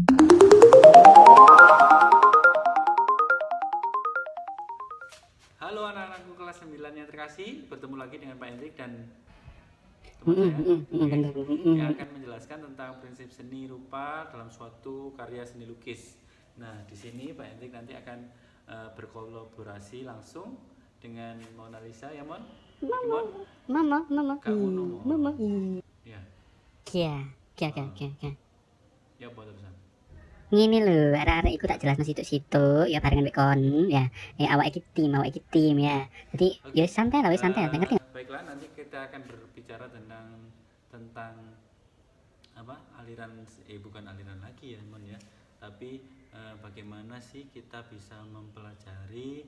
Halo anak-anakku kelas 9 yang terkasih, bertemu lagi dengan Pak Hendrik dan teman saya yang akan menjelaskan tentang prinsip seni rupa dalam suatu karya seni lukis. Nah, di sini Pak Hendrik nanti akan berkolaborasi langsung dengan Mona Lisa ya, Mon? Mon? Mama. Kak Uno, Mon. Ya. Kia. Ya, apa terusan? Ngene lho, arek-arek iku tak jelasno situk-situk ya barengan mek kon ya. Awake iki tim ya. Jadi ya santai lah, wis santai, ngerti? Baiklah, nanti kita akan berbicara tentang apa? Bukan aliran lagi ya, Mon ya. Tapi bagaimana sih kita bisa mempelajari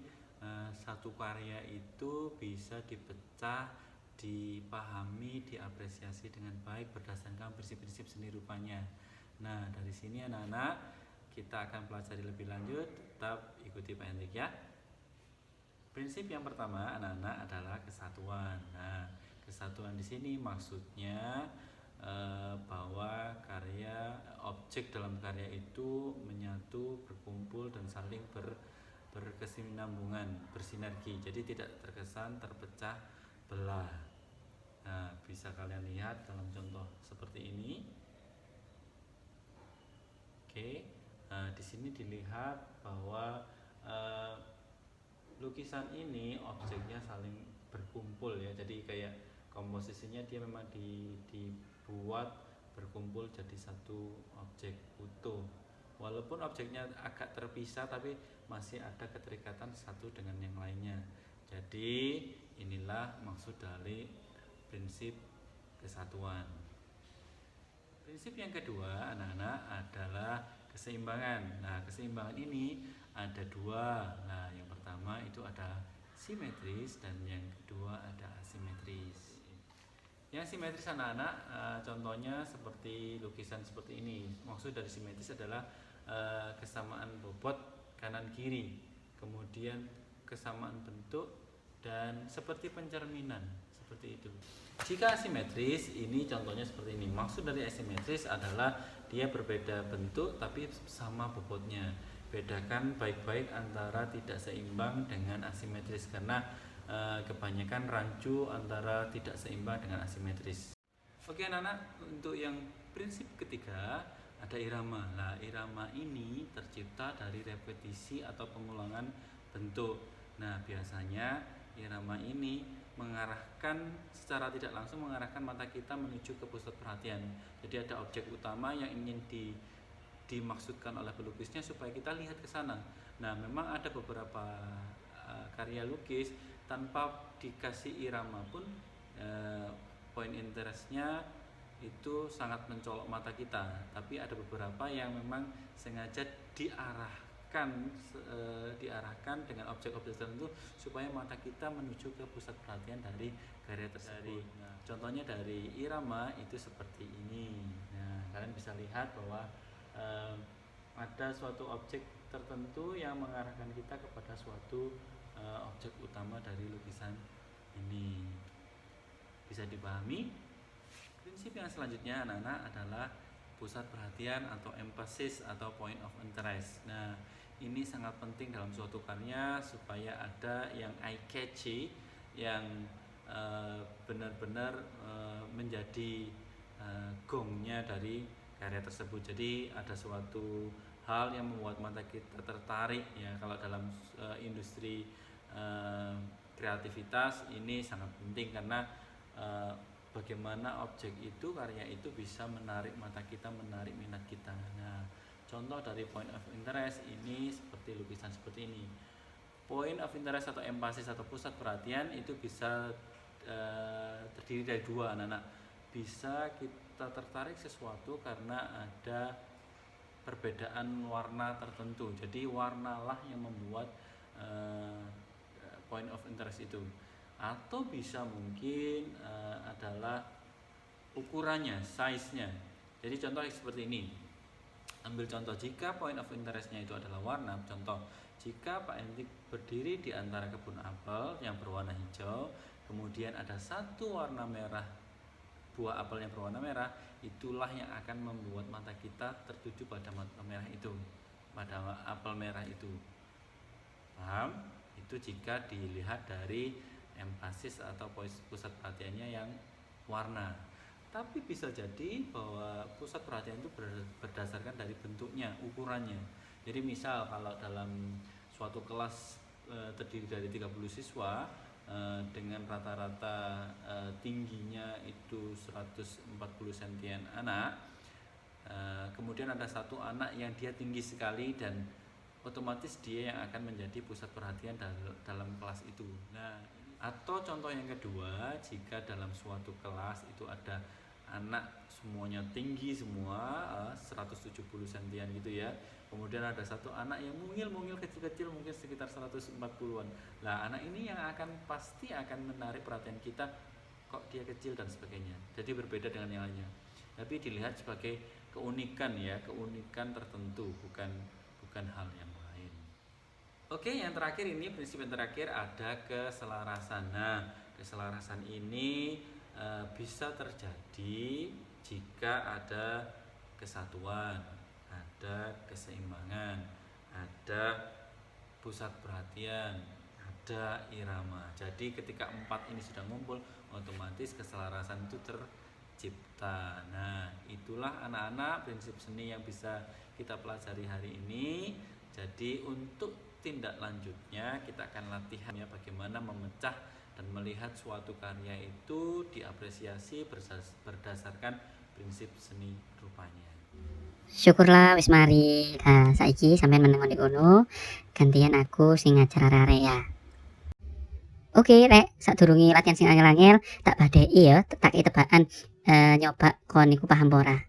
satu karya itu bisa dipecah, dipahami, diapresiasi dengan baik berdasarkan prinsip-prinsip seni rupanya. Nah, dari sini anak-anak kita akan pelajari lebih lanjut, tetap ikuti Pak Hendrik ya. Prinsip yang pertama anak-anak adalah kesatuan. Nah, kesatuan di sini maksudnya bahwa objek dalam karya itu menyatu, berkumpul dan saling berkesinambungan, bersinergi. Jadi tidak terkesan terpecah belah. Nah, bisa kalian lihat dalam contoh seperti ini. Oke, di sini dilihat bahwa lukisan ini objeknya saling berkumpul ya. Jadi kayak komposisinya dia memang dibuat berkumpul jadi satu objek utuh. Walaupun objeknya agak terpisah tapi masih ada keterikatan satu dengan yang lainnya. Jadi inilah maksud dari prinsip kesatuan. Prinsip yang kedua anak-anak adalah keseimbangan. Nah, keseimbangan ini ada dua. Nah, yang pertama itu ada simetris dan yang kedua ada asimetris. Yang simetris anak-anak contohnya seperti lukisan seperti ini. Maksud dari simetris adalah kesamaan bobot kanan kiri, kemudian kesamaan bentuk dan seperti pencerminan, seperti itu. Jika asimetris, ini contohnya seperti ini. Maksud dari asimetris adalah dia berbeda bentuk tapi sama bobotnya. Bedakan baik-baik antara tidak seimbang dengan asimetris karena kebanyakan rancu antara tidak seimbang dengan asimetris. Oke anak-anak, untuk yang prinsip ketiga ada irama. Nah, irama ini tercipta dari repetisi atau pengulangan bentuk. Nah, biasanya irama ini secara tidak langsung mengarahkan mata kita menuju ke pusat perhatian. Jadi ada objek utama yang ingin dimaksudkan oleh pelukisnya supaya kita lihat ke sana. Nah, memang ada beberapa karya lukis tanpa dikasih irama pun point interestnya itu sangat mencolok mata kita. Tapi ada beberapa yang memang sengaja diarahkan dengan objek-objek tertentu supaya mata kita menuju ke pusat perhatian dari karya tersebut. Nah, contohnya dari irama itu seperti ini. Nah, kalian bisa lihat bahwa ada suatu objek tertentu yang mengarahkan kita kepada suatu objek utama dari lukisan ini. Bisa dipahami? Prinsip yang selanjutnya anak-anak adalah pusat perhatian atau emphasis atau point of interest. Nah, ini sangat penting dalam suatu karya supaya ada yang eye catchy, yang benar-benar menjadi gongnya dari karya tersebut. Jadi ada suatu hal yang membuat mata kita tertarik ya. Kalau dalam industri kreativitas ini sangat penting karena bagaimana objek itu, karya itu bisa menarik mata kita, menarik minat kita. Nah, contoh dari point of interest ini seperti lukisan seperti ini. Point of interest atau emphasis atau pusat perhatian itu bisa terdiri dari dua anak-anak. Bisa kita tertarik sesuatu karena ada perbedaan warna tertentu. Jadi warnalah yang membuat point of interest itu. Atau bisa mungkin adalah ukurannya, size-nya. Jadi contoh seperti ini. Ambil contoh, jika point of interest-nya itu adalah warna. Contoh, jika Pak Hendrik berdiri di antara kebun apel yang berwarna hijau, kemudian ada satu warna merah buah apel yang berwarna merah, itulah yang akan membuat mata kita tertuju pada mata merah itu, pada apel merah itu. Paham? Itu jika dilihat dari empasis atau pusat perhatiannya yang warna. Tapi bisa jadi bahwa pusat perhatian itu berdasarkan dari bentuknya, ukurannya. Jadi misal kalau dalam suatu kelas terdiri dari 30 siswa dengan rata-rata tingginya itu 140 cm anak, kemudian ada satu anak yang dia tinggi sekali dan otomatis dia yang akan menjadi pusat perhatian dalam kelas itu. Nah, atau contoh yang kedua, jika dalam suatu kelas itu ada anak semuanya tinggi semua, 170 cm gitu ya. Kemudian ada satu anak yang mungil-mungil kecil-kecil, mungkin sekitar 140-an. Nah, anak ini yang pasti akan menarik perhatian kita, kok dia kecil dan sebagainya. Jadi berbeda dengan yang lainnya. Tapi dilihat sebagai keunikan ya, keunikan tertentu, bukan hal yang lain. Oke, yang terakhir ini, prinsip yang terakhir ada keselarasan. Nah, keselarasan ini bisa terjadi jika ada kesatuan, ada keseimbangan, ada pusat perhatian, ada irama. Jadi ketika 4 ini sudah ngumpul, otomatis keselarasan itu tercipta. Nah, itulah anak-anak prinsip seni yang bisa kita pelajari hari ini. Jadi untuk tindak lanjutnya kita akan latihan ya, bagaimana memecah dan melihat suatu karya itu diapresiasi berdasarkan prinsip seni rupanya. Syukurlah wis mari. Nah, saiki sampean meneng ndek kono, gantian aku sing ngajar arek ya. Oke, rek, sadurunge latihan sing angel-angel, tak badheki ya, tak tebakan nyoba kon iku paham ora.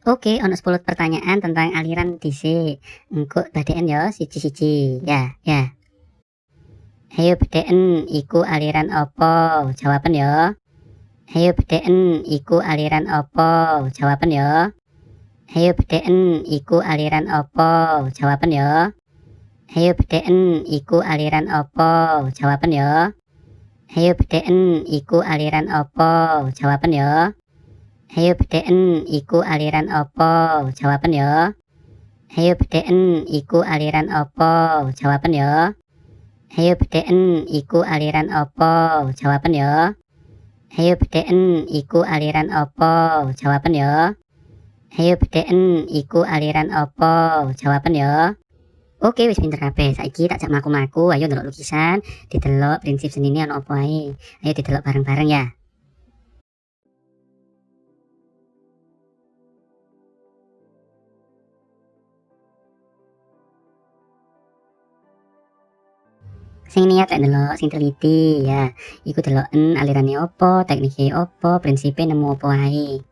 Oke, ono 10 pertanyaan tentang aliran dhisik. Engko badeken ya siji-siji. Ya, ya. Ayo bedeken iku aliran apa? Jawaban ya. Ayo bedeken iku aliran apa? Jawaban ya. Ayo bedeken iku aliran apa? Jawaban ya. Ayo bedeken iku aliran apa? Jawaban ya. Ayo bedeken iku aliran apa? Jawaban ya. Ayo bedeken iku aliran apa? Jawaban ya. Ayo bedeken iku aliran apa? Jawaban ya. Ayo bedeken iku aliran apa? Jawaban ya. Ayo bedeken iku aliran apa? Jawaban ya. Ayo bedeken iku aliran apa? Jawaban ya. Oke, wis pinter kabeh. Saiki tak jak maku-maku, ayo ndelok lukisan, didelok prinsip senine ono apa ae. Ayo didelok bareng-bareng ya. Sing niat lek ndelok, sing teliti ya. Iku deloken alirane apa, teknike apa, prinsipe nemu apa ae.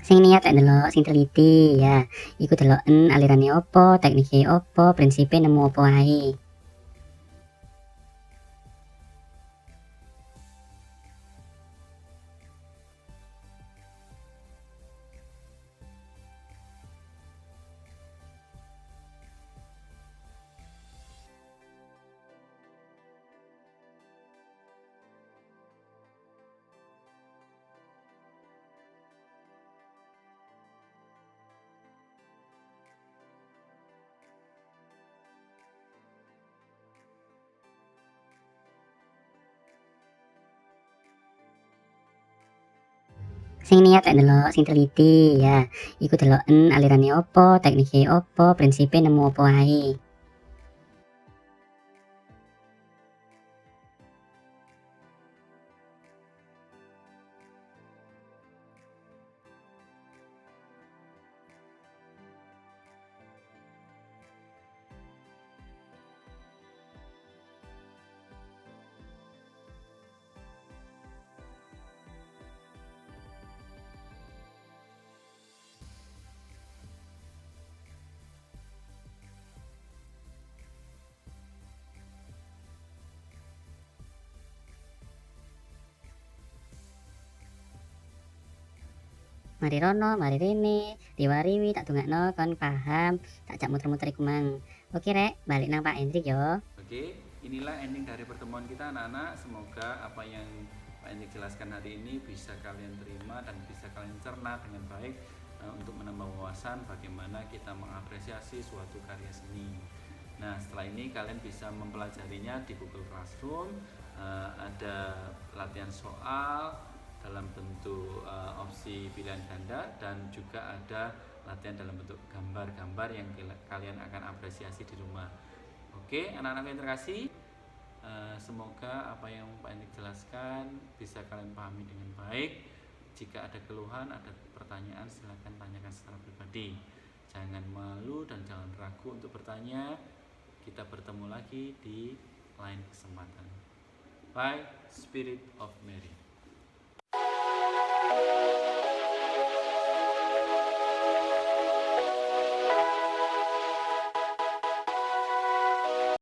Sing niat lek ndelok, sing teliti ya. Iku deloken alirane apa, teknike apa, prinsipe nemu apa ae. Sing niat lek ndelok, sing teliti ya. Iku deloken alirane opo, teknike opo, prinsipe nemu opo ae. Mari rono, mari rene, riwariwi tak dongakno kon paham, tak jak muter-muter iku mang. Oke rek, balik nang Pak Hendrik yo. Oke, inilah ending dari pertemuan kita anak-anak. Semoga apa yang Pak Hendrik jelaskan hari ini bisa kalian terima dan bisa kalian cerna dengan baik untuk menambah wawasan bagaimana kita mengapresiasi suatu karya seni. Nah, setelah ini kalian bisa mempelajarinya di Google Classroom. Ada latihan soal dalam bentuk opsi pilihan ganda dan juga ada latihan dalam bentuk gambar-gambar yang kalian akan apresiasi di rumah. Oke, anak-anak yang terkasih, semoga apa yang Pak Hendrik jelaskan bisa kalian pahami dengan baik. Jika ada keluhan, ada pertanyaan, silakan tanyakan secara pribadi. Jangan malu dan jangan ragu untuk bertanya. Kita bertemu lagi di lain kesempatan. Bye, Spirit of Mary.